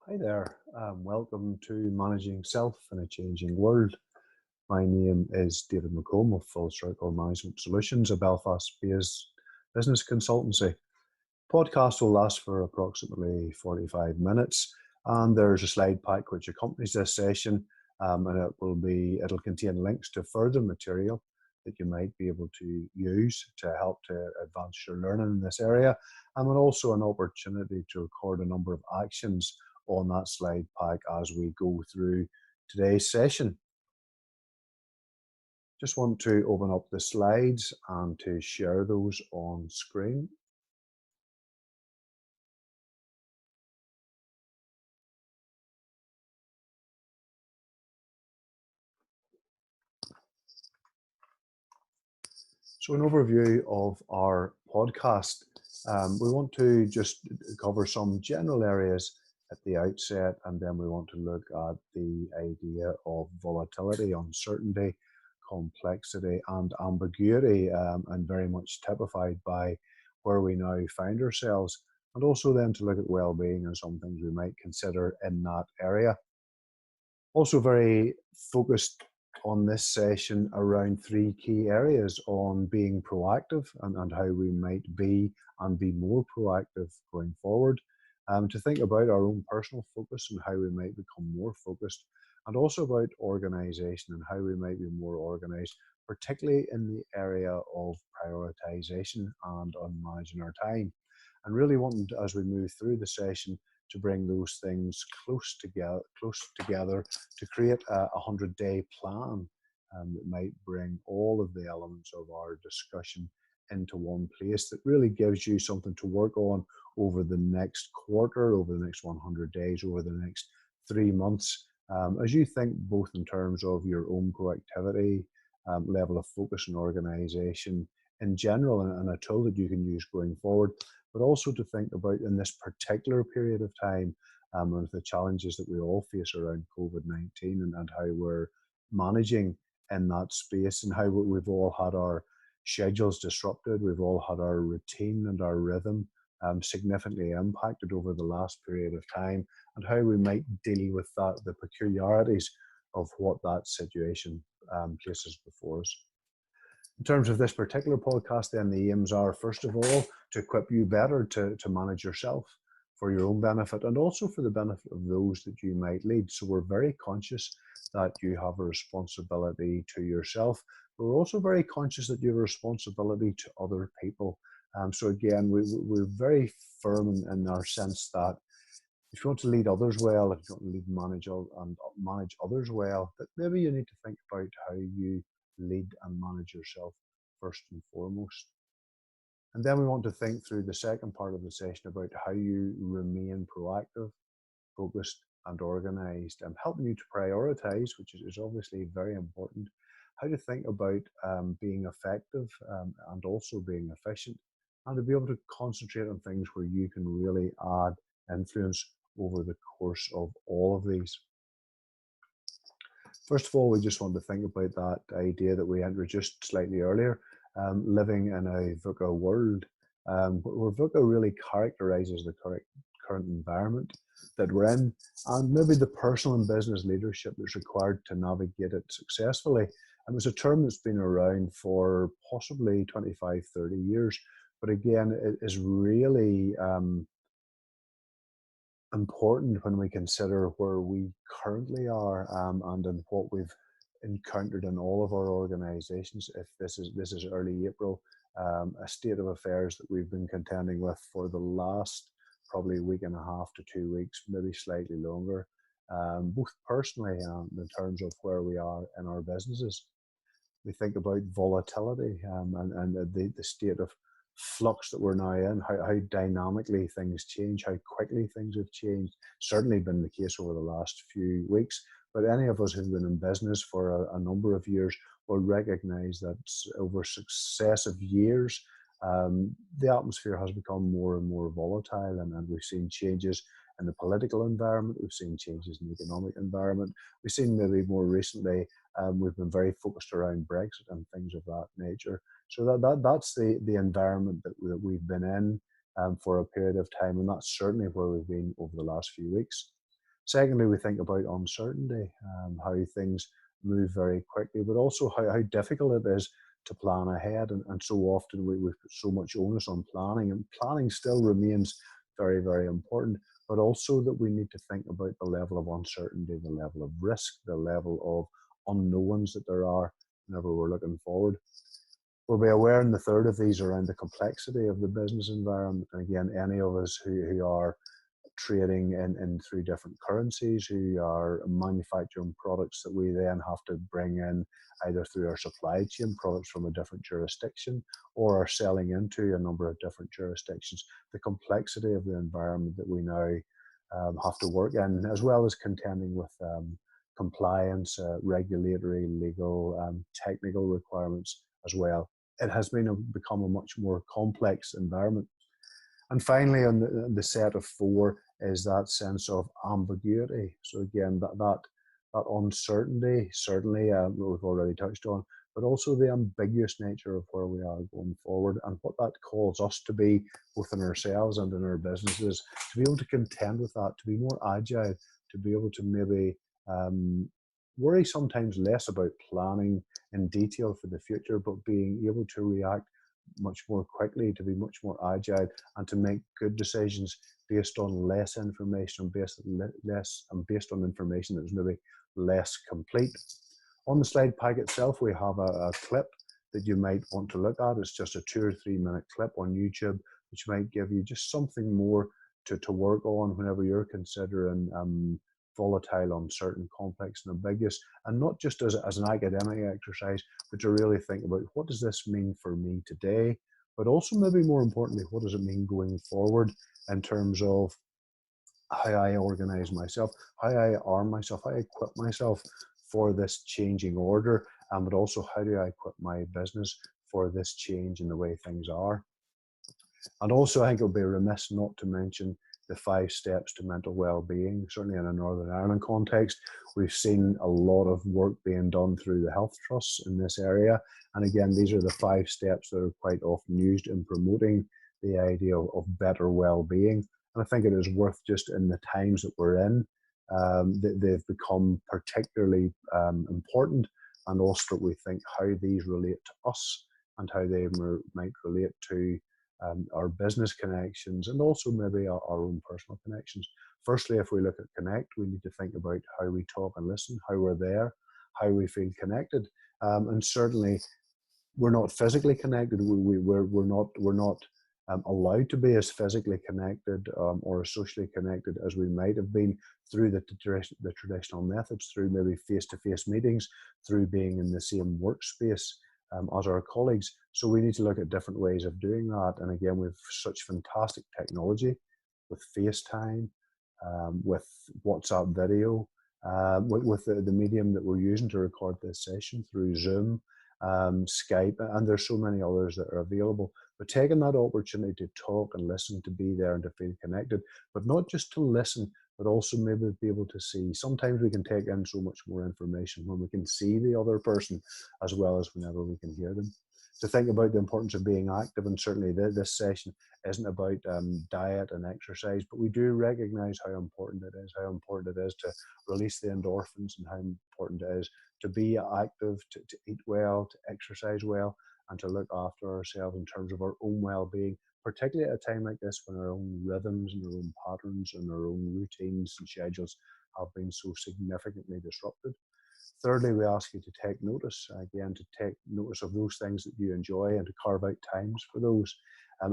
Hi there, welcome to Managing Self in a Changing World. My name is David McComb of Full Circle Management Solutions, a Belfast-based business consultancy. Podcast will last for approximately 45 minutes, and there's a slide pack which accompanies this session, and it'll contain links to further material that you might be able to use to help to advance your learning in this area, and also an opportunity to record a number of actions on that slide pack as we go through today's session. Just want to open up the slides and to share those on screen. So an overview of our podcast. We want to just cover some general areas at the outset, and then we want to look at the idea of volatility, uncertainty, complexity, and ambiguity, and very much typified by where we now find ourselves, and also then to look at well-being and some things we might consider in that area. Also very focused on this session around three key areas on being proactive and how we might be and be more proactive going forward. To think about our own personal focus and how we might become more focused, and also about organisation and how we might be more organised, particularly in the area of prioritisation and on managing our time. And really wanting to, as we move through the session, to bring those things close together to create a 100-day plan that might bring all of the elements of our discussion into one place that really gives you something to work on over the next quarter, over the next 100 days, over the next 3 months, as you think both in terms of your own proactivity, level of focus and organization in general, and a tool that you can use going forward, but also to think about in this particular period of time, and the challenges that we all face around COVID-19, and how we're managing in that space, and how we've all had our schedules disrupted, we've all had our routine and our rhythm significantly impacted over the last period of time, and how we might deal with that, the peculiarities of what that situation places before us. In terms of this particular podcast, then the aims are, first of all, to equip you better to manage yourself for your own benefit and also for the benefit of those that you might lead. So we're very conscious that you have a responsibility to yourself. But we're also very conscious that you have a responsibility to other people. So again, we're very firm in our sense that if you want to lead others well, if you want to manage others well, that maybe you need to think about how you lead and manage yourself first and foremost. And then we want to think through the second part of the session about how you remain proactive, focused, and organized, and helping you to prioritize, which is obviously very important, how to think about being effective and also being efficient, and to be able to concentrate on things where you can really add influence over the course of all of these. First of all, we just want to think about that idea that we introduced slightly earlier, living in a VUCA world, where VUCA really characterizes the current environment that we're in, and maybe the personal and business leadership that's required to navigate it successfully. And it's a term that's been around for possibly 25, 30 years, but again, it is really important when we consider where we currently are, and in what we've encountered in all of our organizations. If this is early April, a state of affairs that we've been contending with for the last probably week and a half to 2 weeks, maybe slightly longer, both personally and in terms of where we are in our businesses. We think about volatility, and the state of flux that we're now in, how dynamically things change, how quickly things have changed. Certainly been the case over the last few weeks, but any of us who've been in business for a number of years will recognize that over successive years, the atmosphere has become more and more volatile, and we've seen changes in the political environment, we've seen changes in the economic environment, we've seen maybe more recently, we've been very focused around Brexit and things of that nature. So that's the environment that we've been in for a period of time, and that's certainly where we've been over the last few weeks. Secondly, we think about uncertainty, how things move very quickly, but also how difficult it is to plan ahead. And so often we put so much onus on planning, and planning still remains very, very important, but also that we need to think about the level of uncertainty, the level of risk, the level of unknowns that there are whenever we're looking forward. We'll be aware in the third of these around the complexity of the business environment. And again, any of us who are trading in through different currencies, who are manufacturing products that we then have to bring in either through our supply chain, products from a different jurisdiction, or are selling into a number of different jurisdictions. The complexity of the environment that we now have to work in, as well as contending with compliance, regulatory, legal, technical requirements as well. It has become a much more complex environment. And finally, on the set of four is that sense of ambiguity. So again, that uncertainty, certainly we've already touched on, but also the ambiguous nature of where we are going forward and what that calls us to be, both in ourselves and in our businesses, to be able to contend with that, to be more agile, to be able to maybe worry sometimes less about planning in detail for the future, but being able to react much more quickly, to be much more agile, and to make good decisions based on less information, based on information that is maybe less complete. On the slide pack itself, we have a clip that you might want to look at. It's just a 2 or 3 minute clip on YouTube, which might give you just something more to work on whenever you're considering volatile, uncertain, complex, and ambiguous, and not just as an academic exercise, but to really think about what does this mean for me today, but also maybe more importantly, what does it mean going forward in terms of how I organize myself, how I arm myself, how I equip myself for this changing order, but also how do I equip my business for this change in the way things are. And also, I think it would be remiss not to mention the 5 steps to mental well-being. Certainly in a Northern Ireland context, we've seen a lot of work being done through the health trusts in this area. And again, these are the 5 steps that are quite often used in promoting the idea of better well-being. And I think it is worth, just in the times that we're in, they've become particularly important, and also that we think how these relate to us and how they might relate to our business connections, and also maybe our own personal connections. Firstly, if we look at connect, we need to think about how we talk and listen, how we're there, how we feel connected. And certainly, we're not physically connected. We're not allowed to be as physically connected or as socially connected as we might have been through the traditional methods, through maybe face-to-face meetings, through being in the same workspace as our colleagues. So we need to look at different ways of doing that. And again, we have such fantastic technology with FaceTime, with WhatsApp video, with the medium that we're using to record this session through Zoom, Skype, and there's so many others that are available. But taking that opportunity to talk and listen, to be there and to feel connected, but not just to listen, but also maybe be able to see. Sometimes we can take in so much more information when we can see the other person as well as whenever we can hear them. To think about the importance of being active, and certainly this session isn't about diet and exercise, but we do recognize how important it is to release the endorphins, and how important it is to be active, to eat well, to exercise well, and to look after ourselves in terms of our own well-being, particularly at a time like this when our own rhythms and our own patterns and our own routines and schedules have been so significantly disrupted. Thirdly, we ask you to take notice, again, to take notice of those things that you enjoy and to carve out times for those.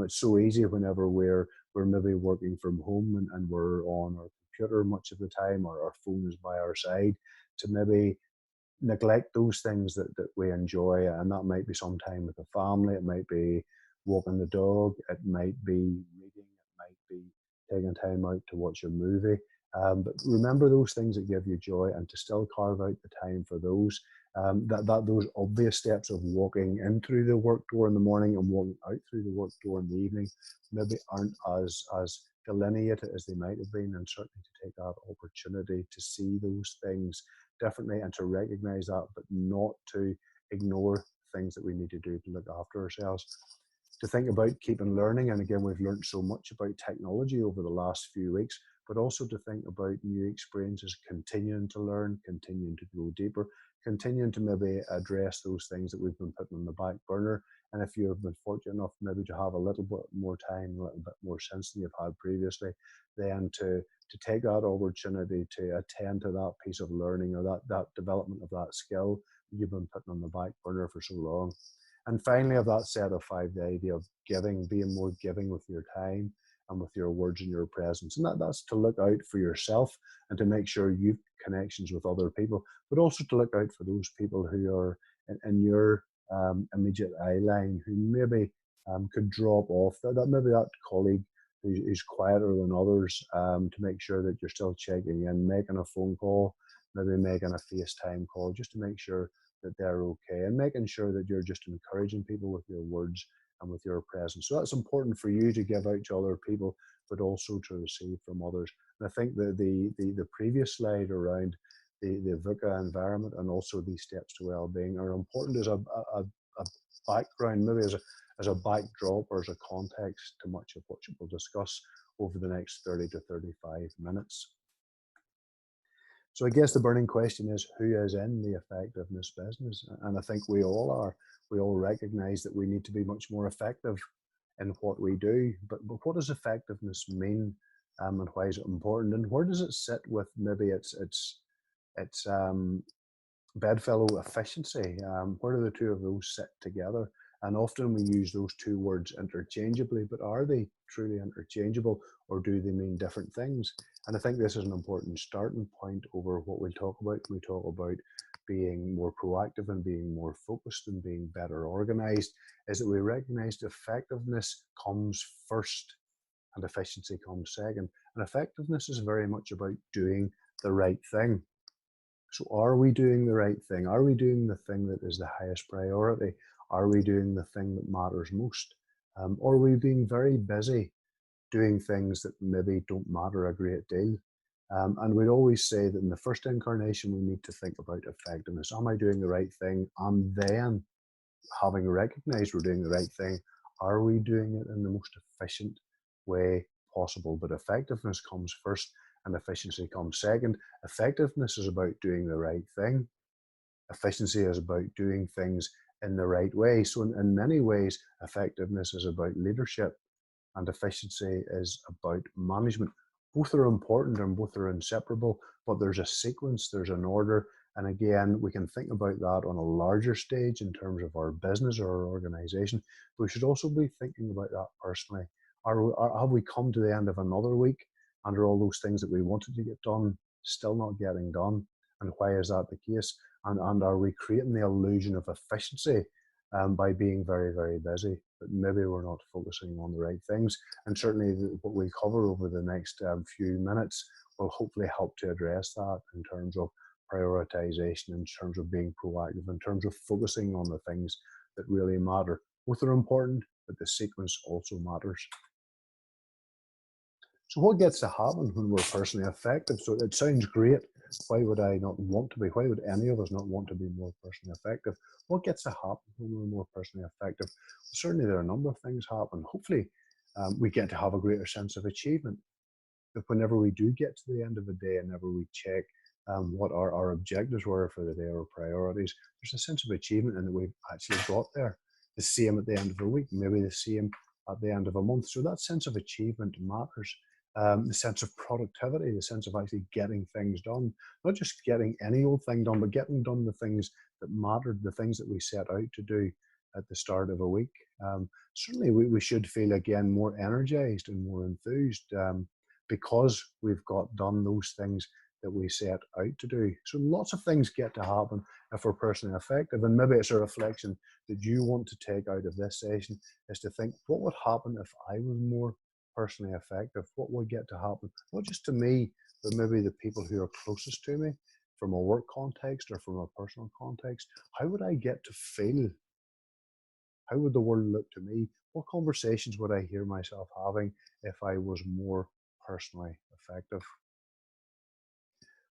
It's so easy whenever we're maybe working from home and we're on our computer much of the time, or our phone is by our side, to maybe neglect those things that we enjoy. And that might be some time with the family, it might be walking the dog, it might be reading, it might be taking time out to watch a movie. But remember those things that give you joy, and to still carve out the time for those. Those obvious steps of walking in through the work door in the morning and walking out through the work door in the evening maybe aren't as delineated as they might have been, and certainly to take that opportunity to see those things differently and to recognize that, but not to ignore things that we need to do to look after ourselves. To think about keeping learning, and again, we've learned so much about technology over the last few weeks, but also to think about new experiences, continuing to learn, continuing to go deeper, continuing to maybe address those things that we've been putting on the back burner. And if you have been fortunate enough maybe to have a little bit more time, a little bit more sense than you've had previously, then to take that opportunity to attend to that piece of learning or that development of that skill you've been putting on the back burner for so long. And finally, of that set of five, the idea of giving, being more giving with your time and with your words and your presence. And that's to look out for yourself and to make sure you've connections with other people, but also to look out for those people who are in your immediate eye line who maybe could drop off. That maybe that colleague who's quieter than others, to make sure that you're still checking in, making a phone call, maybe making a FaceTime call, just to make sure that they're okay, and making sure that you're just encouraging people with your words and with your presence. So that's important for you to give out to other people, but also to receive from others. And I think the previous slide around the VUCA environment and also these steps to well-being are important as a background, maybe as a backdrop or as a context to much of what we'll discuss over the next 30 to 35 minutes. So I guess the burning question is, who is in the effectiveness business? And I think we all are. We all recognize that we need to be much more effective in what we do. But what does effectiveness mean, and why is it important? And where does it sit with maybe its bedfellow efficiency? Where do the two of those sit together? And often we use those two words interchangeably, but are they truly interchangeable, or do they mean different things? And I think this is an important starting point over what we'll talk about when we talk about being more proactive and being more focused and being better organized, is that we recognize effectiveness comes first and efficiency comes second. And effectiveness is very much about doing the right thing. So are we doing the right thing? Are we doing the thing that is the highest priority? Are we doing the thing that matters most? Or are we being very busy doing things that maybe don't matter a great deal? And we'd always say that in the first incarnation, we need to think about effectiveness. Am I doing the right thing? And then, having recognized we're doing the right thing, are we doing it in the most efficient way possible? But effectiveness comes first and efficiency comes second. Effectiveness is about doing the right thing. Efficiency is about doing things in the right way. So in many ways, effectiveness is about leadership and efficiency is about management. Both are important and both are inseparable, but there's a sequence, there's an order. And again, we can think about that on a larger stage in terms of our business or our organization, but we should also be thinking about that personally. Have we come to the end of another week and are all those things that we wanted to get done still not getting done? And why is that the case? And are we creating the illusion of efficiency by being very, very busy, but maybe we're not focusing on the right things? And certainly what we cover over the next few minutes will hopefully help to address that in terms of prioritization, in terms of being proactive, in terms of focusing on the things that really matter. Both are important, but the sequence also matters. So what gets to happen when we're personally effective? So it sounds great. Why would I not want to be? Why would any of us not want to be more personally effective? What gets to happen when we're more personally effective? Well, certainly there are a number of things happen. Hopefully we get to have a greater sense of achievement. But whenever we do get to the end of the day and whenever we check what our objectives were for the day, our priorities, there's a sense of achievement and that we've actually got there. The same at the end of a week, maybe the same at the end of a month. So that sense of achievement matters. The sense of productivity, the sense of actually getting things done, not just getting any old thing done, but getting done the things that mattered, the things that we set out to do at the start of a week. Certainly we should feel again more energized and more enthused because we've got done those things that we set out to do. So lots of things get to happen if we're personally effective. And maybe it's a reflection that you want to take out of this session, is to think, what would happen if I was more personally effective? What would get to happen, not just to me, but maybe the people who are closest to me from a work context or from a personal context? How would I get to feel? How would the world look to me? What conversations would I hear myself having if I was more personally effective?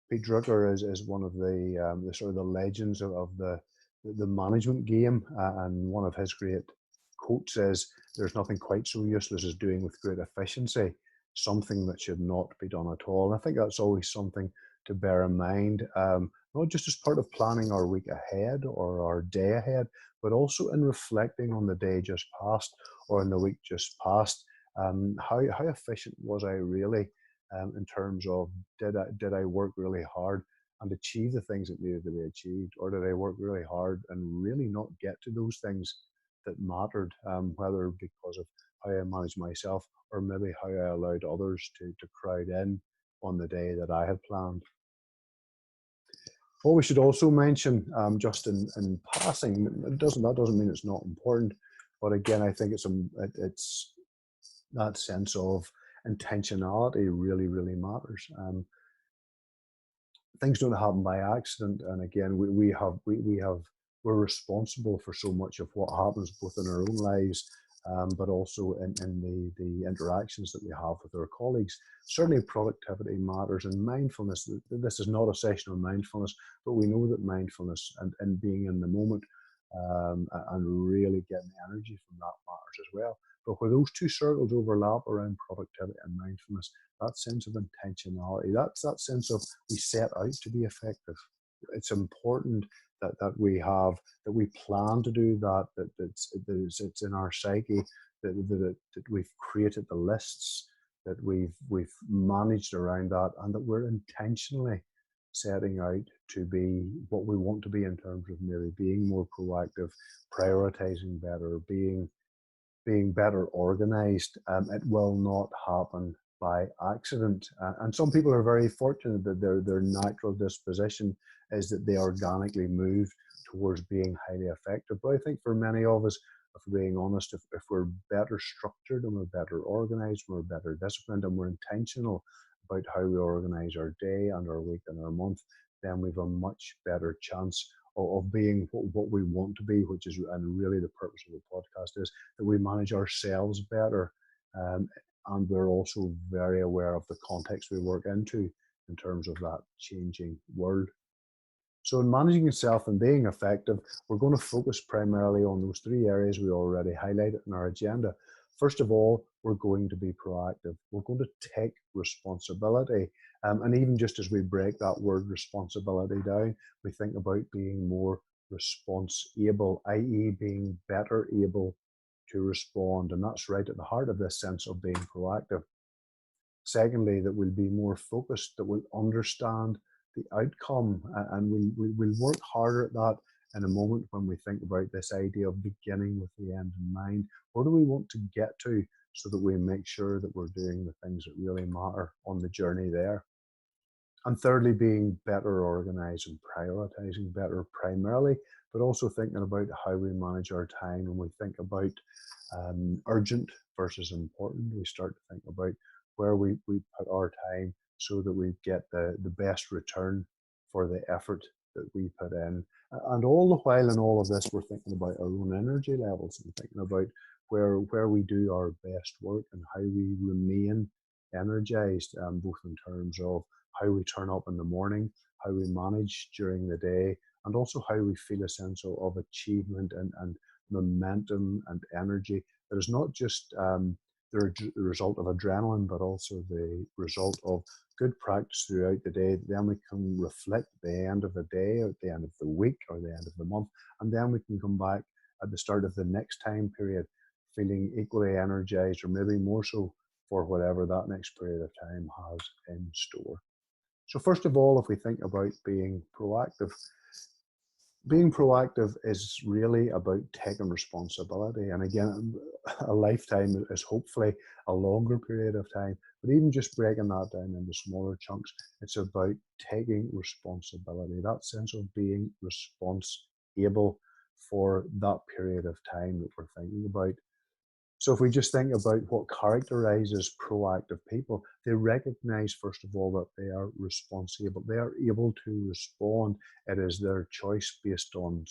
Pete Drucker is one of the sort of the legends of the management game, and one of his great quotes is, "There's nothing quite so useless as doing with great efficiency." something that should not be done at all. And I think that's always something to bear in mind, not just as part of planning our week ahead or our day ahead, but also in reflecting on the day just past or in the week just past. How efficient was I really, in terms of did I work really hard and achieve the things that needed to be achieved, or did I work really hard and really not get to those things that mattered, whether because of how I managed myself or maybe how I allowed others to crowd in on the day that I had planned. What we should also mention, just in passing, that doesn't mean it's not important, but again, I think it's that sense of intentionality really matters. Things don't happen by accident, and again, we're responsible for so much of what happens both in our own lives, but also in the interactions that we have with our colleagues. Certainly productivity matters, and mindfulness, this is not a session on mindfulness, but we know that mindfulness and being in the moment, and really getting the energy from that matters as well. But where those two circles overlap around productivity and mindfulness, that sense of intentionality, that's that sense of we set out to be effective. It's important that we plan to do that, it's in our psyche, that we've created the lists, that we've managed around that, and that we're intentionally setting out to be what we want to be in terms of maybe being more proactive, prioritizing better, being better organized. It will not happen by accident. And some people are very fortunate that their natural disposition is that they organically move towards being highly effective. But I think for many of us, if we're being honest, if we're better structured and we're better organized, we're better disciplined, and we're intentional about how we organize our day and our week and our month, then we've a much better chance of being what we want to be, which is, and really the purpose of the podcast is that we manage ourselves better. And we're also very aware of the context we work into in terms of that changing world. So in managing yourself and being effective, we're going to focus primarily on those three areas we already highlighted in our agenda. First of all, we're going to be proactive. We're going to take responsibility. And even just as we break that word responsibility down, we think about being more responsible, i.e. being better able to respond. And that's right at the heart of this sense of being proactive. Secondly, that we'll be more focused, that we'll understand the outcome, and we'll work harder at that in a moment when we think about this idea of beginning with the end in mind. Where do we want to get to so that we make sure that we're doing the things that really matter on the journey there? And thirdly, being better organized and prioritizing better primarily, but also thinking about how we manage our time. When we think about urgent versus important, we start to think about where we put our time so that we get the best return for the effort that we put in. And all the while in all of this, we're thinking about our own energy levels and thinking about where we do our best work and how we remain energized, both in terms of how we turn up in the morning, how we manage during the day, and also how we feel a sense of achievement and momentum and energy that is not just the result of adrenaline, but also the result of good practice throughout the day. Then we can reflect at the end of the day, or at the end of the week, or the end of the month, and then we can come back at the start of the next time period feeling equally energized, or maybe more so, for whatever that next period of time has in store. So first of all, if we think about being proactive is really about taking responsibility. And again, a lifetime is hopefully a longer period of time, but even just breaking that down into smaller chunks, it's about taking responsibility, that sense of being responsible for that period of time that we're thinking about. So if we just think about what characterizes proactive people, they recognize, first of all, that they are responsible. They are able to respond. It is their choice based on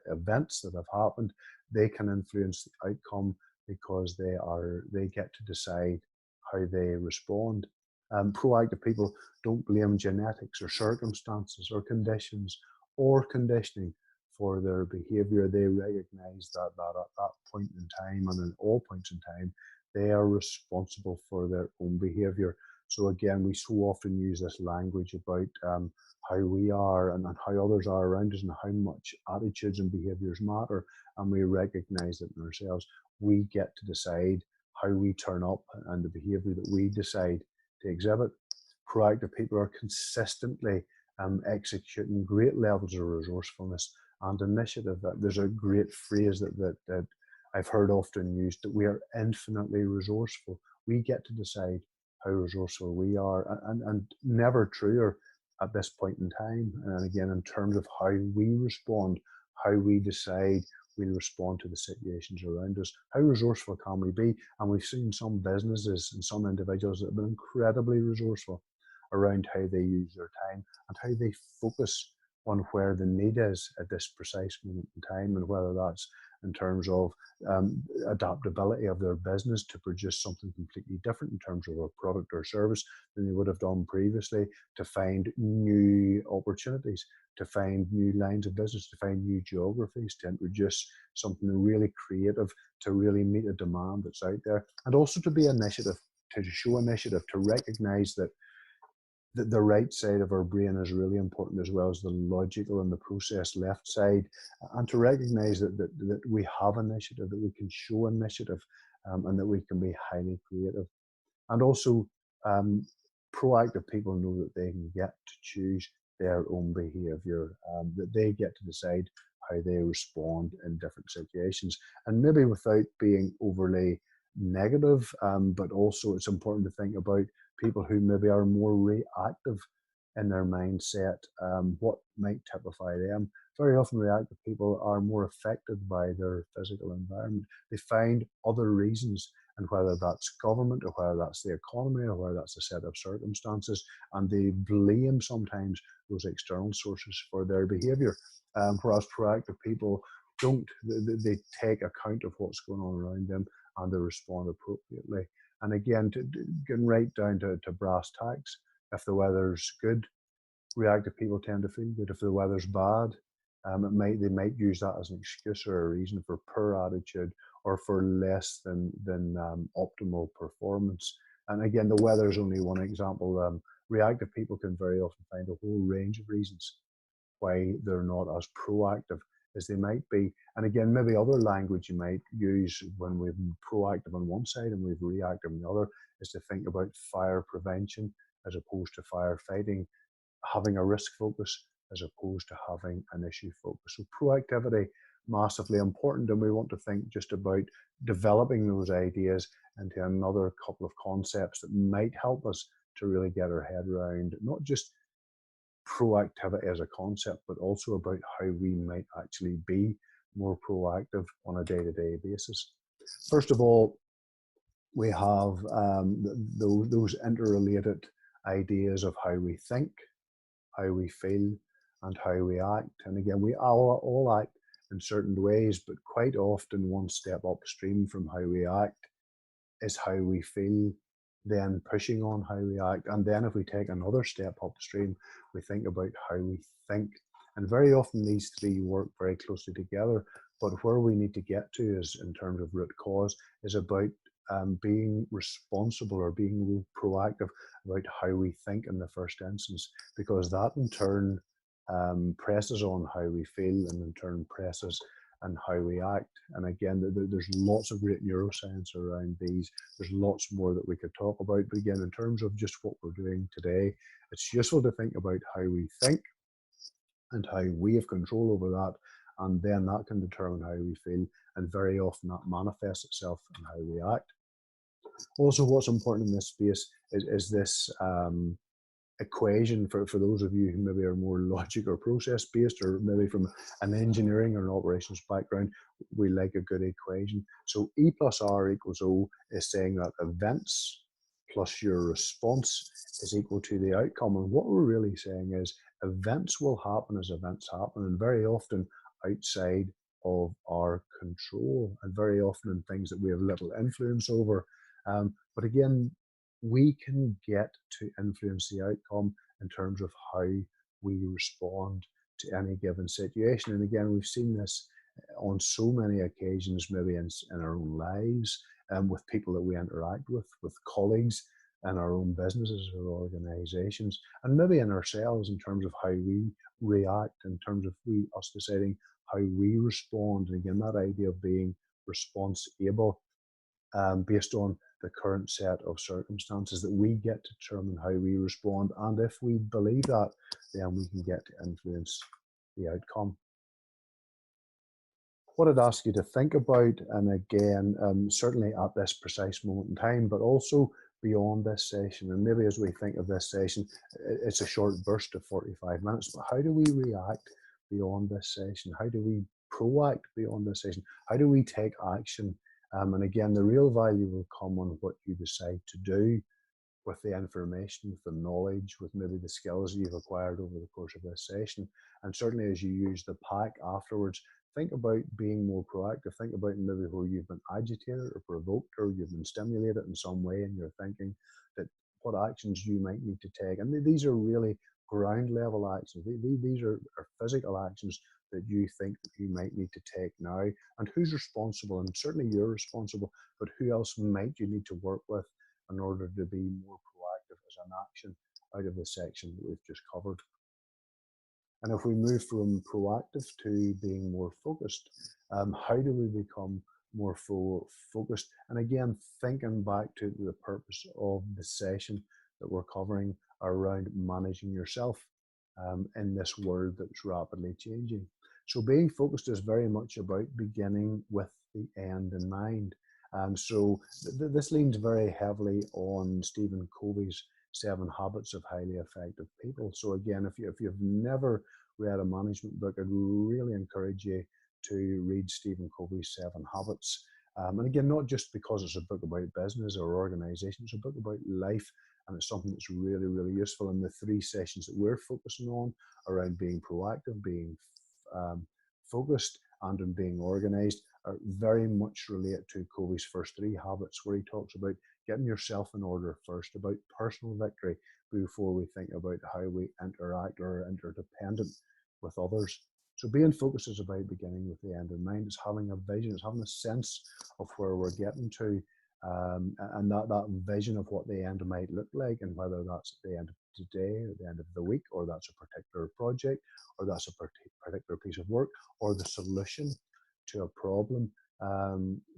events that have happened. They can influence the outcome because they get to decide how they respond. Proactive people don't blame genetics or circumstances or conditions or conditioning for their behavior. They recognize that at that point in time, and at all points in time, They are responsible for their own behaviour. So again, we so often use this language about how we are and how others are around us and how much attitudes and behaviours matter. And we recognise it in ourselves. We get to decide how we turn up and the behaviour that we decide to exhibit. Proactive people are consistently executing great levels of resourcefulness and initiative. There's a great phrase that I've heard often used, that we are infinitely resourceful. We get to decide how resourceful we are, and never truer at this point in time. And again, in terms of how we respond, how we decide we'll respond to the situations around us. How resourceful can we be? And we've seen some businesses and some individuals that have been incredibly resourceful around how they use their time and how they focus on where the need is at this precise moment in time, and whether that's in terms of adaptability of their business to produce something completely different in terms of a product or service than they would have done previously, to find new opportunities, to find new lines of business, to find new geographies, to introduce something really creative to really meet a demand that's out there, and also to be initiative, to show initiative, to recognize that the right side of our brain is really important, as well as the logical and the process left side, and to recognize that we have initiative, that we can show initiative, and that we can be highly creative. And also, proactive people know that they can get to choose their own behavior, that they get to decide how they respond in different situations, and maybe without being overly negative, but also it's important to think about people who maybe are more reactive in their mindset, what might typify them. Very often, reactive people are more affected by their physical environment. They find other reasons, and whether that's government or whether that's the economy or whether that's a set of circumstances, and they blame sometimes those external sources for their behaviour. Whereas proactive people don't, they take account of what's going on around them and they respond appropriately. And again, getting right down to brass tacks, if the weather's good, reactive people tend to feel good. If the weather's bad, they might use that as an excuse or a reason for poor attitude or for less than optimal performance. And again, the weather is only one example. Reactive people can very often find a whole range of reasons why they're not as proactive as they might be. And again, maybe other language you might use when we've been proactive on one side and we've reactive on the other is to think about fire prevention as opposed to firefighting, having a risk focus as opposed to having an issue focus. So proactivity, massively important, and we want to think just about developing those ideas into another couple of concepts that might help us to really get our head around not just proactivity as a concept, but also about how we might actually be more proactive on a day-to-day basis. First of all, we have those interrelated ideas of how we think, how we feel, and how we act. And again, we all act in certain ways, but quite often one step upstream from how we act is how we feel, then pushing on how we act. And then if we take another step upstream, we think about how we think. And very often these three work very closely together. But where we need to get to is, in terms of root cause, is about being responsible or being proactive about how we think in the first instance, because that in turn presses on how we feel, and in turn presses and how we act. And again, there's lots of great neuroscience around these. There's lots more that we could talk about. But again, in terms of just what we're doing today, it's useful to think about how we think and how we have control over that. And then that can determine how we feel. And very often that manifests itself in how we act. Also, what's important in this space is this equation for those of you who maybe are more logic or process based, or maybe from an engineering or an operations background. We like a good equation. So E plus R equals O is saying that events plus your response is equal to the outcome. And what we're really saying is events will happen as events happen, and very often outside of our control, and very often in things that we have little influence over. But again, we can get to influence the outcome in terms of how we respond to any given situation. And again, we've seen this on so many occasions, maybe in our own lives, with people that we interact with colleagues in our own businesses or organizations, and maybe in ourselves in terms of how we react, in terms of us deciding how we respond. And again, that idea of being responsible based on the current set of circumstances, that we get to determine how we respond. And if we believe that, then we can get to influence the outcome. What I'd ask you to think about, and again, certainly at this precise moment in time, but also beyond this session, and maybe as we think of this session, it's a short burst of 45 minutes, but how do we react beyond this session? How do we proact beyond this session? How do we take action? And again, the real value will come on what you decide to do with the information, with the knowledge, with maybe the skills you've acquired over the course of this session. And certainly as you use the pack afterwards, think about being more proactive. Think about maybe where you've been agitated or provoked, or you've been stimulated in some way in your thinking, that what actions you might need to take. And these are really ground level actions. These are physical actions that you think that you might need to take now. And who's responsible? And certainly you're responsible, but who else might you need to work with in order to be more proactive as an action out of the section that we've just covered. And if we move from proactive to being more focused, how do we become more focused? And again, thinking back to the purpose of the session that we're covering around managing yourself in this world that's rapidly changing. So being focused is very much about beginning with the end in mind. So this leans very heavily on Stephen Covey's 7 Habits of Highly Effective People. So again, if you've never read a management book, I'd really encourage you to read Stephen Covey's 7 Habits. And again, not just because it's a book about business or organization, it's a book about life, and it's something that's really, really useful. And the 3 sessions that we're focusing on around being proactive, being focused, and in being organized are very much related to Covey's first 3 habits, where he talks about getting yourself in order first, about personal victory before we think about how we interact or are interdependent with others. So being focused is about beginning with the end in mind. It's having a vision, it's having a sense of where we're getting to, and that vision of what the end might look like, and whether that's at the end of today, or the end of the week, or that's a particular project, or that's a particular piece of work, or the solution to a problem.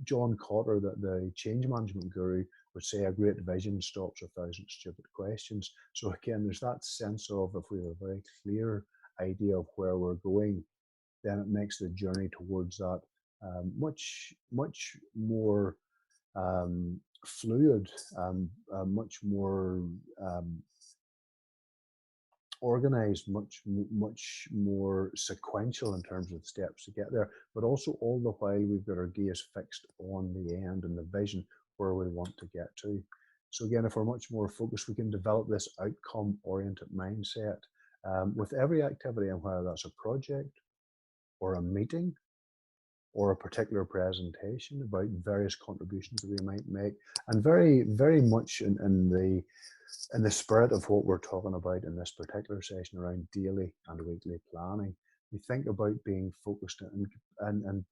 John Cotter, the change management guru, would say a great vision stops 1,000 stupid questions. So again, there's that sense of, if we have a very clear idea of where we're going, then it makes the journey towards that much more fluid, much more organized, much more sequential in terms of the steps to get there. But also all the while we've got our gaze fixed on the end and the vision where we want to get to. So again, if we're much more focused, we can develop this outcome-oriented mindset with every activity, and whether that's a project or a meeting or a particular presentation about various contributions that we might make, and very, very much in the spirit of what we're talking about in this particular session around daily and weekly planning. We think about being focused and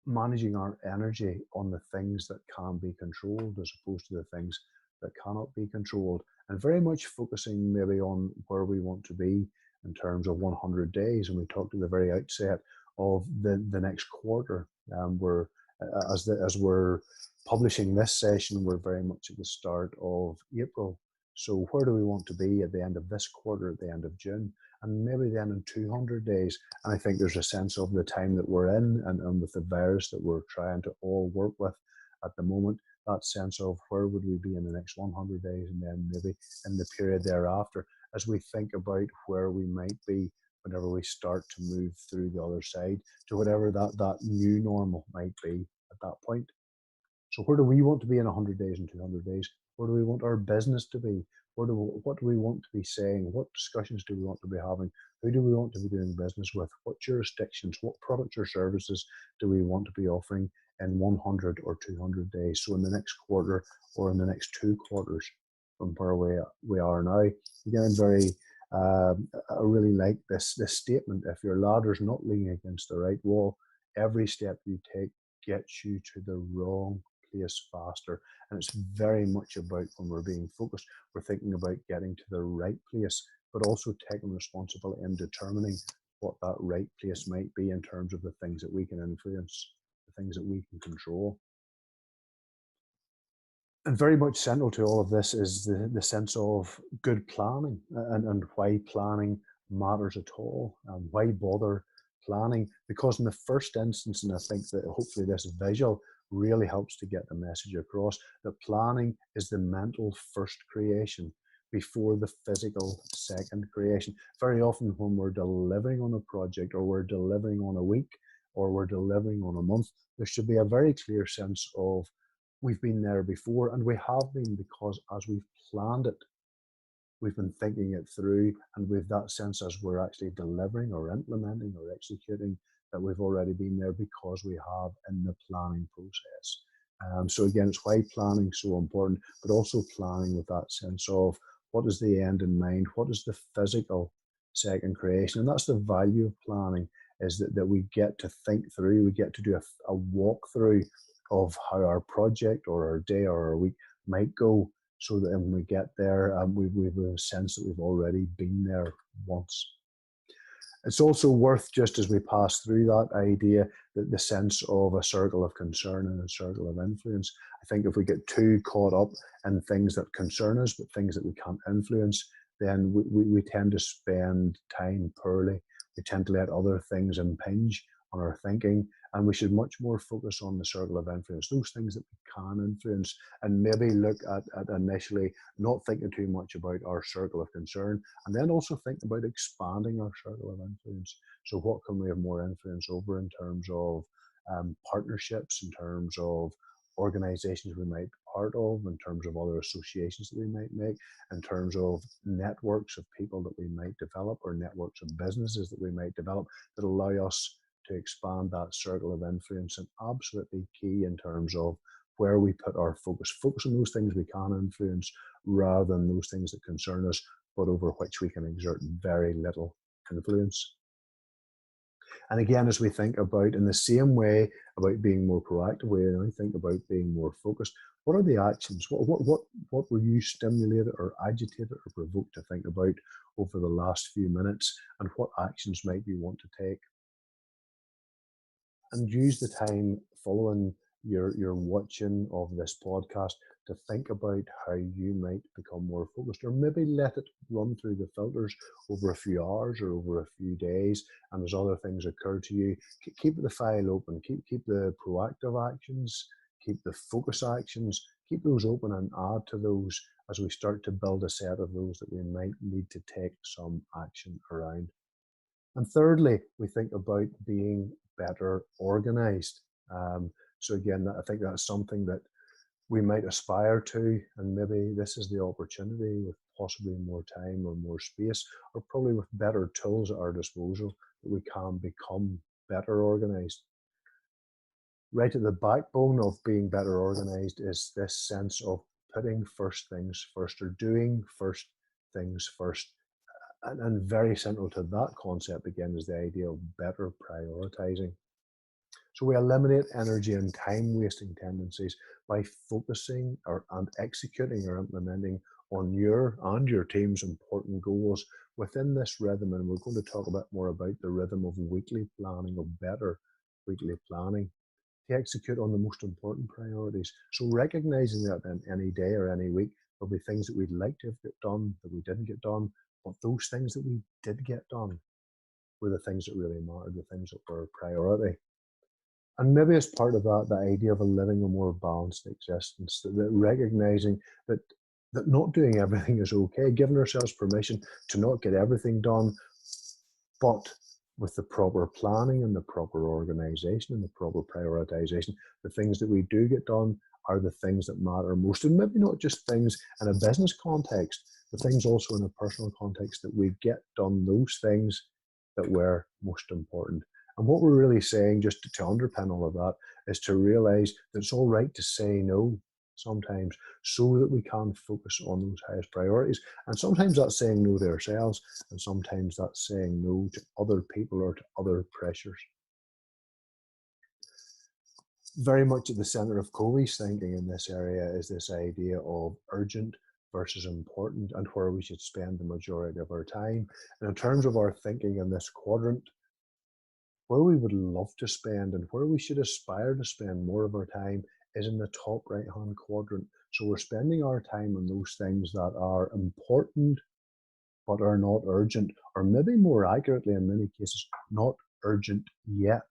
managing our energy on the things that can be controlled as opposed to the things that cannot be controlled, and very much focusing maybe on where we want to be in terms of 100 days. And we talked at the very outset of the next quarter. As we're publishing this session, we're very much at the start of April. So where do we want to be at the end of this quarter, at the end of June, and maybe then in 200 days? And I think there's a sense of the time that we're in, and with the virus that we're trying to all work with at the moment, that sense of where would we be in the next 100 days, and then maybe in the period thereafter, as we think about where we might be whenever we start to move through the other side to whatever that new normal might be at that point. So where do we want to be in 100 days and 200 days? Where do we want our business to be? What do we want to be saying? What discussions do we want to be having? Who do we want to be doing business with? What jurisdictions, what products or services do we want to be offering in 100 or 200 days? So in the next quarter or in the next 2 quarters from where we are now. Again, I really like this statement: if your ladder's not leaning against the right wall, every step you take gets you to the wrong place faster. And it's very much about, when we're being focused, we're thinking about getting to the right place, but also taking responsibility and determining what that right place might be in terms of the things that we can influence, the things that we can control. And very much central to all of this is the sense of good planning, and why planning matters at all, and why bother planning. Because in the first instance, and I think that hopefully this visual really helps to get the message across, that planning is the mental first creation before the physical second creation. Very often when we're delivering on a project, or we're delivering on a week, or we're delivering on a month, there should be a very clear sense of, we've been there before, and we have been, because as we've planned it, we've been thinking it through, and we've that sense as we're actually delivering or implementing or executing, that we've already been there because we have in the planning process. So again, it's why planning is so important, but also planning with that sense of, what is the end in mind? What is the physical second creation? And that's the value of planning, is that we get to think through, we get to do a walkthrough of how our project or our day or our week might go, so that when we get there, we've a sense that we've already been there once. It's also worth, just as we pass through that idea, that the sense of a circle of concern and a circle of influence. I think if we get too caught up in things that concern us, but things that we can't influence, then we tend to spend time poorly. We tend to let other things impinge on our thinking, and we should much more focus on the circle of influence, those things that we can influence, and maybe look at initially not thinking too much about our circle of concern, and then also think about expanding our circle of influence. So what can we have more influence over in terms of partnerships, in terms of organizations we might be part of, in terms of other associations that we might make, in terms of networks of people that we might develop, or networks of businesses that we might develop, that allow us to expand that circle of influence. And absolutely key in terms of where we put our focus. Focus on those things we can influence, rather than those things that concern us, but over which we can exert very little influence. And again, as we think about, in the same way, about being more proactive, we now think about being more focused. What are the actions? What were you stimulated or agitated or provoked to think about over the last few minutes? And what actions might you want to take? And use the time following your watching of this podcast to think about how you might become more focused, or maybe let it run through the filters over a few hours or over a few days, and as other things occur to you, keep the file open, keep the proactive actions, keep the focus actions, keep those open, and add to those as we start to build a set of those that we might need to take some action around. And thirdly, we think about being better organized. So again, I think that's something that we might aspire to, and maybe this is the opportunity, with possibly more time or more space, or probably with better tools at our disposal, that we can become better organized. Right at the backbone of being better organized is this sense of putting first things first, or doing first things first. And very central to that concept, again, is the idea of better prioritizing. So we eliminate energy and time wasting tendencies by focusing and executing or implementing on your and your team's important goals within this rhythm. And we're going to talk a bit more about the rhythm of weekly planning, of better weekly planning, to execute on the most important priorities. So recognizing that in any day or any week, there'll be things that we'd like to have got done that we didn't get done, but those things that we did get done were the things that really mattered, the things that were a priority. And maybe as part of that, the idea of living a more balanced existence, that recognizing that not doing everything is okay, giving ourselves permission to not get everything done, but with the proper planning and the proper organization and the proper prioritization, the things that we do get done are the things that matter most. And maybe not just things in a business context, but things also in a personal context, that we get done those things that were most important. And what we're really saying, just to underpin all of that, is to realize that it's all right to say no sometimes, so that we can focus on those highest priorities. And sometimes that's saying no to ourselves, and sometimes that's saying no to other people or to other pressures. Very much at the center of Covey's thinking in this area is this idea of urgent versus important and where we should spend the majority of our time. And in terms of our thinking in this quadrant, where we would love to spend and where we should aspire to spend more of our time is in the top right hand quadrant. So we're spending our time on those things that are important but are not urgent, or maybe more accurately, in many cases, not urgent yet.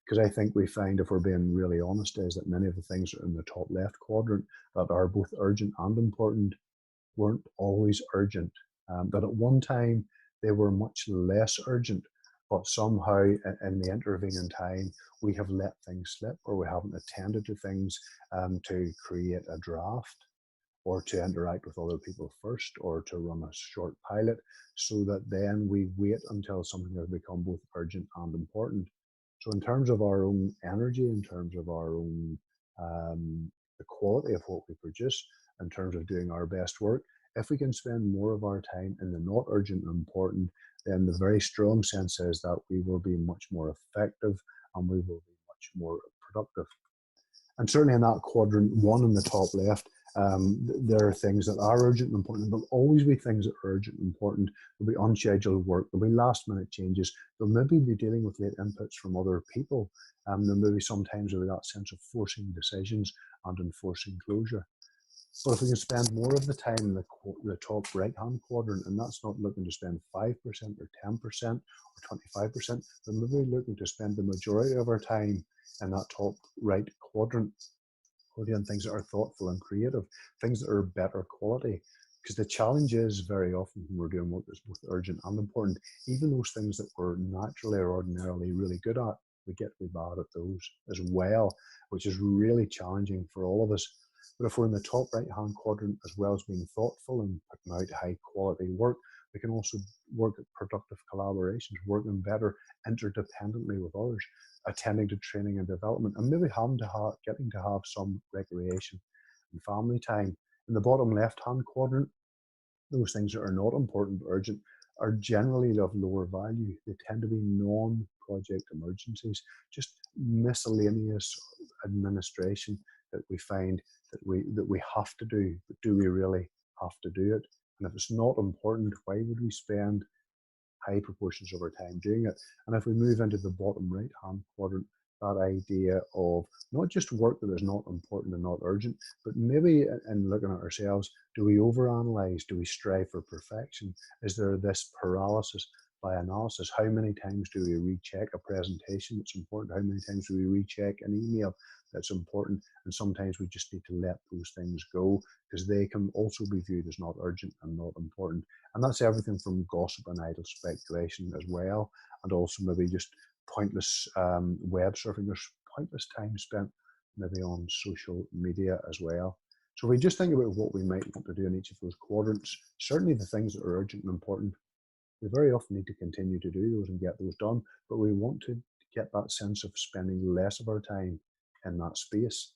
Because I think we find, if we're being really honest, is that many of the things that are in the top left quadrant that are both urgent and important weren't always urgent. That at one time they were much less urgent, but somehow in the intervening time we have let things slip, or we haven't attended to things to create a draft, or to interact with other people first, or to run a short pilot, so that then we wait until something has become both urgent and important. So in terms of our own energy, in terms of our own the quality of what we produce, in terms of doing our best work, if we can spend more of our time in the not urgent and important, then the very strong sense is that we will be much more effective and we will be much more productive. And certainly in that quadrant one in the top left, there are things that are urgent and important. There'll always be things that are urgent and important. There'll be unscheduled work. There'll be last minute changes. There'll maybe be dealing with late inputs from other people. There may be sometimes with that sense of forcing decisions and enforcing closure. But if we can spend more of the time in the top right-hand quadrant, and that's not looking to spend 5% or 10% or 25%, but maybe looking to spend the majority of our time in that top right quadrant, on things that are thoughtful and creative, things that are better quality. Because the challenge is very often when we're doing work that's both urgent and important, even those things that we're naturally or ordinarily really good at, we get to be bad at those as well, which is really challenging for all of us. But if we're in the top right-hand quadrant, as well as being thoughtful and putting out high-quality work, we can also work at productive collaborations, working better interdependently with others, attending to training and development, and maybe getting to have some recreation and family time. In the bottom left-hand quadrant, those things that are not important but urgent are generally of lower value. They tend to be non-project emergencies, just miscellaneous administration that we find that we have to do, but do we really have to do it? And if it's not important, why would we spend high proportions of our time doing it? And if we move into the bottom right hand quadrant, that idea of not just work that is not important and not urgent, but maybe in looking at ourselves, do we overanalyze? Do we strive for perfection? Is there this paralysis by analysis? How many times do we recheck a presentation that's important? How many times do we recheck an email that's important? And sometimes we just need to let those things go, because they can also be viewed as not urgent and not important. And that's everything from gossip and idle speculation as well, and also maybe just pointless web surfing. There's pointless time spent maybe on social media as well. So if we just think about what we might want to do in each of those quadrants, certainly the things that are urgent and important, we very often need to continue to do those and get those done, but we want to get that sense of spending less of our time in that space.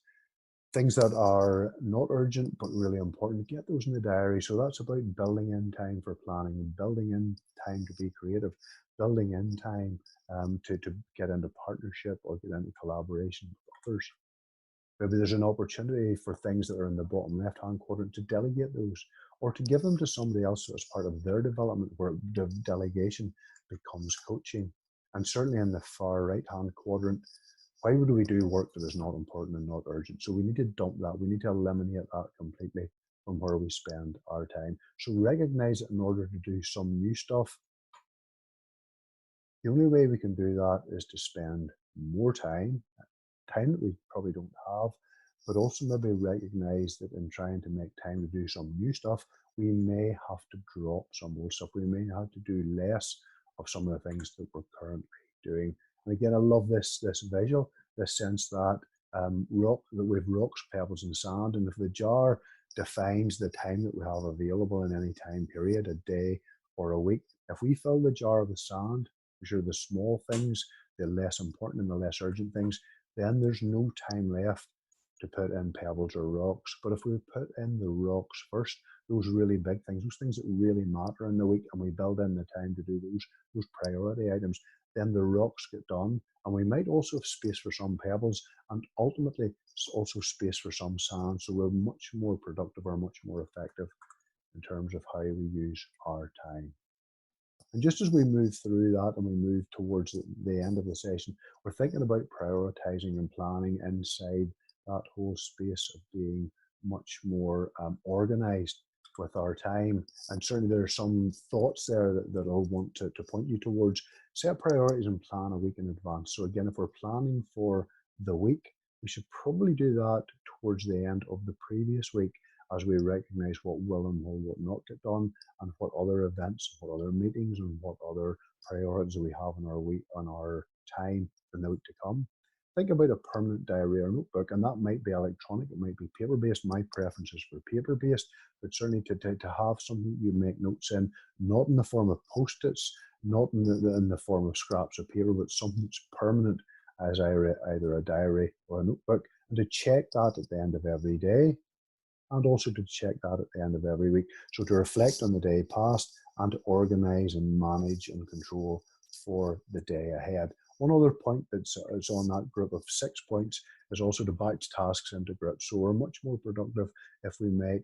Things that are not urgent but really important, get those in the diary. So that's about building in time for planning, building in time to be creative, building in time to get into partnership or get into collaboration with others. Maybe there's an opportunity for things that are in the bottom left-hand quadrant to delegate those, or to give them to somebody else as part of their development, where the delegation becomes coaching. And certainly in the far right-hand quadrant, why would we do work that is not important and not urgent? So we need to dump that. We need to eliminate that completely from where we spend our time. So recognize it in order to do some new stuff. The only way we can do that is to spend more time that we probably don't have, but also maybe recognize that in trying to make time to do some new stuff, we may have to drop some old stuff. We may have to do less of some of the things that we're currently doing. And again, I love this visual, this sense that that we've rocks, pebbles, and sand, and if the jar defines the time that we have available in any time period, a day or a week, if we fill the jar with sand, which are the small things, the less important and the less urgent things, then there's no time left to put in pebbles or rocks. But if we put in the rocks first, those really big things, those things that really matter in the week, and we build in the time to do those priority items, then the rocks get done, and we might also have space for some pebbles, and ultimately also space for some sand. So we're much more productive or much more effective in terms of how we use our time. And just as we move through that and we move towards the end of the session, we're thinking about prioritizing and planning inside that whole space of being much more organized with our time. And certainly there are some thoughts there that I'll want to point you towards. Set priorities and plan a week in advance. So again, if we're planning for the week, we should probably do that towards the end of the previous week, as we recognize what will and will not get done, and what other events, what other meetings, and what other priorities we have in our week, on our time in the week to come. Think about a permanent diary or notebook, and that might be electronic, it might be paper-based. My preference is for paper-based, but certainly to have something you make notes in, not in the form of post-its, not in the form of scraps of paper, but something that's permanent as either a diary or a notebook, and to check that at the end of every day, and also to check that at the end of every week. So to reflect on the day past and to organize and manage and control for the day ahead. One other point that's on that group of 6 points is also to batch tasks into groups. So we're much more productive if we make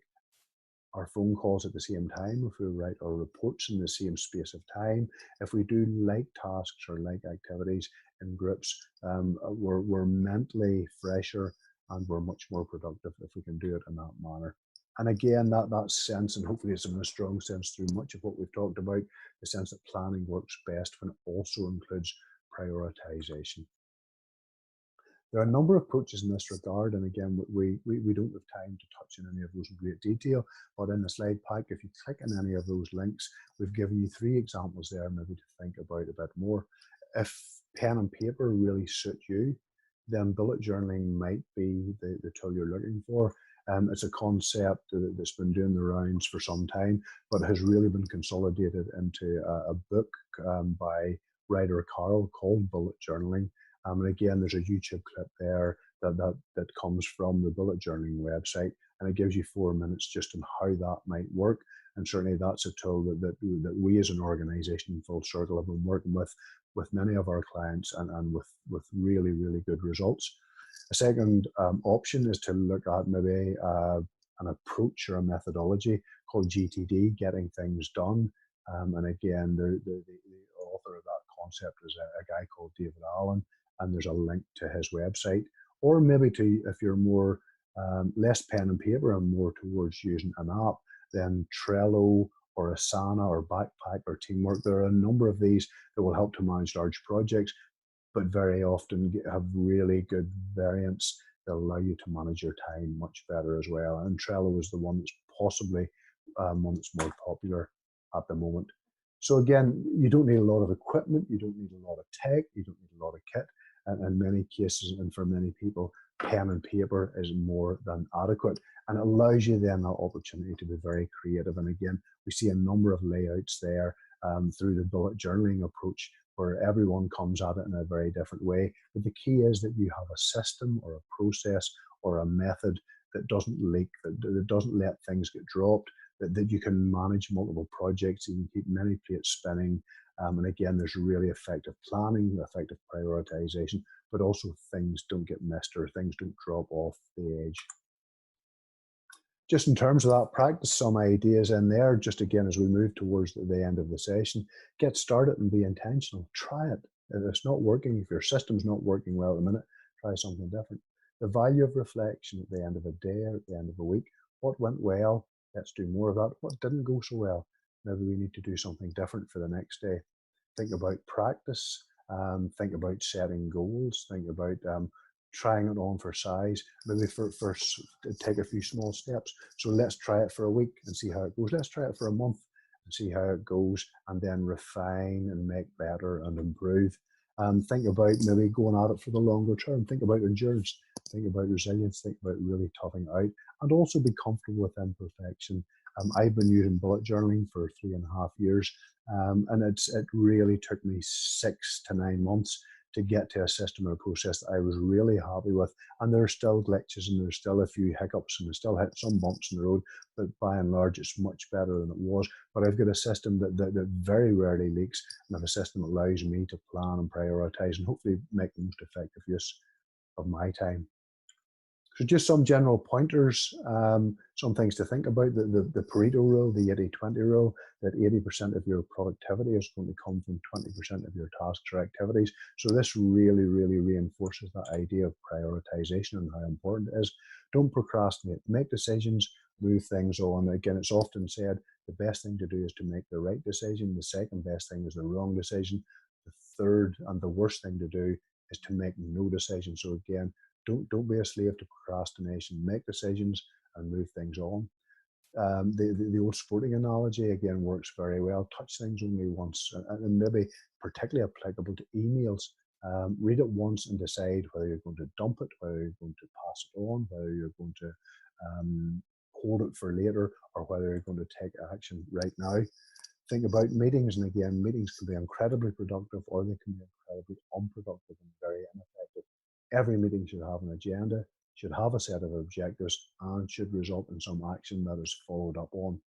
our phone calls at the same time, if we write our reports in the same space of time, if we do like tasks or like activities in groups, we're mentally fresher and we're much more productive if we can do it in that manner. And again, that sense, and hopefully it's in a strong sense through much of what we've talked about, the sense that planning works best when it also includes prioritization. There are a number of approaches in this regard, and again, we don't have time to touch on any of those in great detail, but in the slide pack, if you click on any of those links, we've given you 3 examples there maybe to think about a bit more. If pen and paper really suit you, then bullet journaling might be the tool you're looking for. It's a concept that's been doing the rounds for some time, but has really been consolidated into a book by writer Carol called Bullet Journaling. And again, there's a YouTube clip there that comes from the bullet journaling website, and it gives you 4 minutes just on how that might work. And certainly that's a tool that we as an organization in Full Circle have been working with many of our clients, and with really, really good results. A second option is to look at maybe an approach or a methodology called GTD, Getting Things Done. And again, the author of that concept is a guy called David Allen, and there's a link to his website. Or maybe if you're more less pen and paper and more towards using an app, then Trello or Asana or Backpack or Teamwork. There are a number of these that will help to manage large projects, but very often have really good variants that allow you to manage your time much better as well. And Trello is the one that's possibly one that's more popular at the moment. So again, you don't need a lot of equipment, you don't need a lot of tech, you don't need a lot of kit. And in many cases, and for many people, pen and paper is more than adequate, and it allows you then that opportunity to be very creative. And again, we see a number of layouts there through the bullet journaling approach, where everyone comes at it in a very different way. But the key is that you have a system or a process or a method that doesn't leak, that doesn't let things get dropped, that you can manage multiple projects, you can keep many plates spinning. And again, there's really effective planning, effective prioritization, but also things don't get missed or things don't drop off the edge. Just in terms of that practice, some ideas in there, just again, as we move towards the end of the session, get started and be intentional. Try it. If it's not working, if your system's not working well at the minute, try something different. The value of reflection at the end of a day or at the end of a week. What went well? Let's do more of that. What didn't go so well? Maybe we need to do something different for the next day. Think about practice. Think about setting goals. Think about trying it on for size. Maybe first take a few small steps. So let's try it for a week and see how it goes. Let's try it for a month and see how it goes, and then refine and make better and improve. Think about maybe going at it for the longer term. Think about endurance. Think about resilience. Think about really toughing it out, and also be comfortable with imperfection. I've been using bullet journaling for 3.5 years, and it really took me 6 to 9 months to get to a system or a process that I was really happy with. And there are still glitches and there's still a few hiccups and I still hit some bumps in the road, but by and large, it's much better than it was. But I've got a system that very rarely leaks, and I have a system that allows me to plan and prioritize and hopefully make the most effective use of my time. So just some general pointers, some things to think about. The Pareto rule, the 80-20 rule, that 80% of your productivity is going to come from 20% of your tasks or activities. So this really, really reinforces that idea of prioritization and how important it is. Don't procrastinate. Make decisions, move things on. Again, it's often said the best thing to do is to make the right decision. The second best thing is the wrong decision. The third and the worst thing to do is to make no decision. So again, don't be a slave to procrastination. Make decisions and move things on. The old sporting analogy again works very well. Touch things only once, and maybe particularly applicable to emails. Read it once and decide whether you're going to dump it, whether you're going to pass it on, whether you're going to hold it for later, or whether you're going to take action right now. Think about meetings, and again, meetings can be incredibly productive or they can be incredibly unproductive and very ineffective. Every meeting should have an agenda, should have a set of objectives, and should result in some action that is followed up on.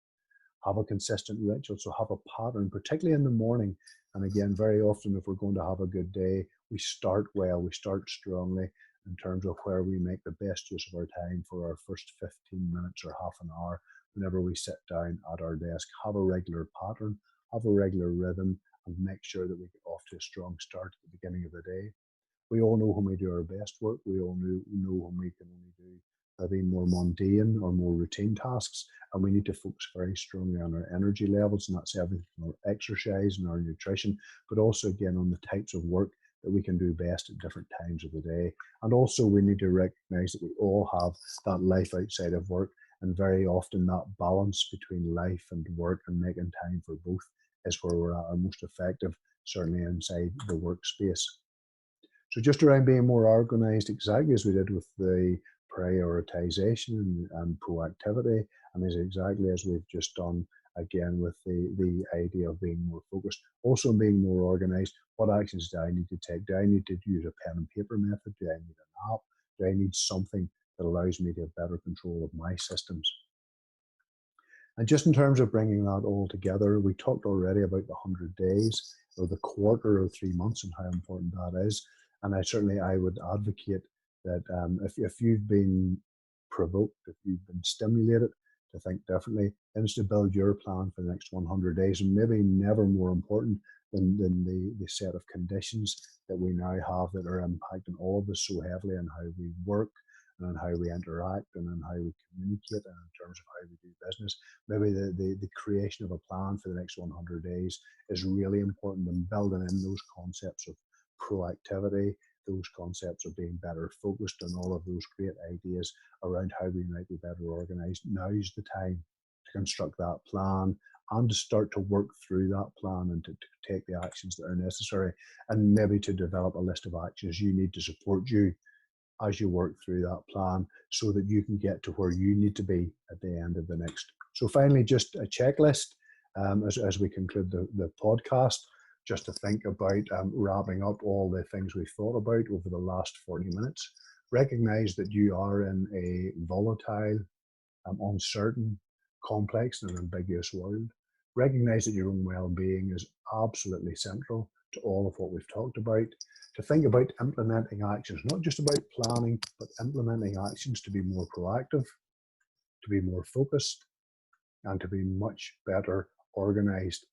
Have a consistent ritual, so have a pattern, particularly in the morning. And again, very often, if we're going to have a good day, we start well, we start strongly in terms of where we make the best use of our time for our first 15 minutes or half an hour whenever we sit down at our desk. Have a regular pattern, have a regular rhythm, and make sure that we get off to a strong start at the beginning of the day. We all know when we do our best work. We all know when we can only do maybe more mundane or more routine tasks, and we need to focus very strongly on our energy levels, and that's everything from our exercise and our nutrition, but also again on the types of work that we can do best at different times of the day. And also we need to recognize that we all have that life outside of work, and very often that balance between life and work and making time for both is where we're at our most effective, certainly inside the workspace. So just around being more organized, exactly as we did with the prioritization and proactivity, and is exactly as we've just done again with the idea of being more focused. Also being more organized, what actions do I need to take? Do I need to use a pen and paper method? Do I need an app? Do I need something that allows me to have better control of my systems? And just in terms of bringing that all together, we talked already about the 100 days or the quarter or 3 months and how important that is. And I would advocate that if you've been provoked, if you've been stimulated to think differently, then it's to build your plan for the next 100 days. And maybe never more important than the set of conditions that we now have that are impacting all of us so heavily on how we work and on how we interact and on how we communicate and in terms of how we do business. Maybe the creation of a plan for the next 100 days is really important, and building in those concepts of proactivity, those concepts of being better focused, and all of those great ideas around how we might be better organized. Now's the time to construct that plan and to start to work through that plan and to take the actions that are necessary, and maybe to develop a list of actions you need to support you as you work through that plan so that you can get to where you need to be at the end of the next. So finally, just a checklist as we conclude the podcast, just to think about wrapping up all the things we've thought about over the last 40 minutes. Recognize that you are in a volatile, uncertain, complex and ambiguous world. Recognize that your own well-being is absolutely central to all of what we've talked about. To think about implementing actions, not just about planning, but implementing actions to be more proactive, to be more focused, and to be much better organized.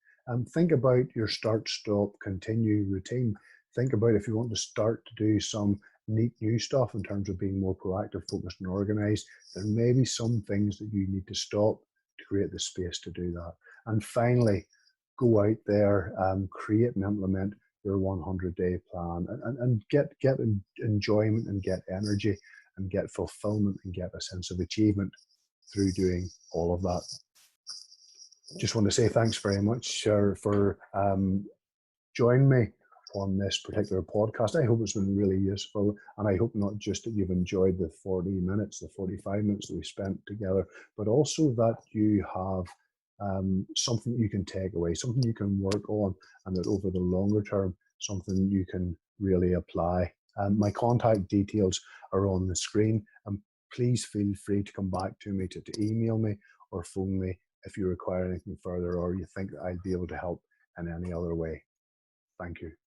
Think about your start, stop, continue routine. Think about if you want to start to do some neat new stuff in terms of being more proactive, focused, and organized, there may be some things that you need to stop to create the space to do that. And finally, go out there, create and implement your 100-day plan and get enjoyment and get energy and get fulfillment and get a sense of achievement through doing all of that. Just want to say thanks very much for joining me on this particular podcast. I hope it's been really useful, and I hope not just that you've enjoyed the 40 minutes, the 45 minutes that we spent together, but also that you have something you can take away, something you can work on, and that over the longer term, something you can really apply. My contact details are on the screen, and please feel free to come back to me, to email me or phone me if you require anything further, or you think that I'd be able to help in any other way. Thank you.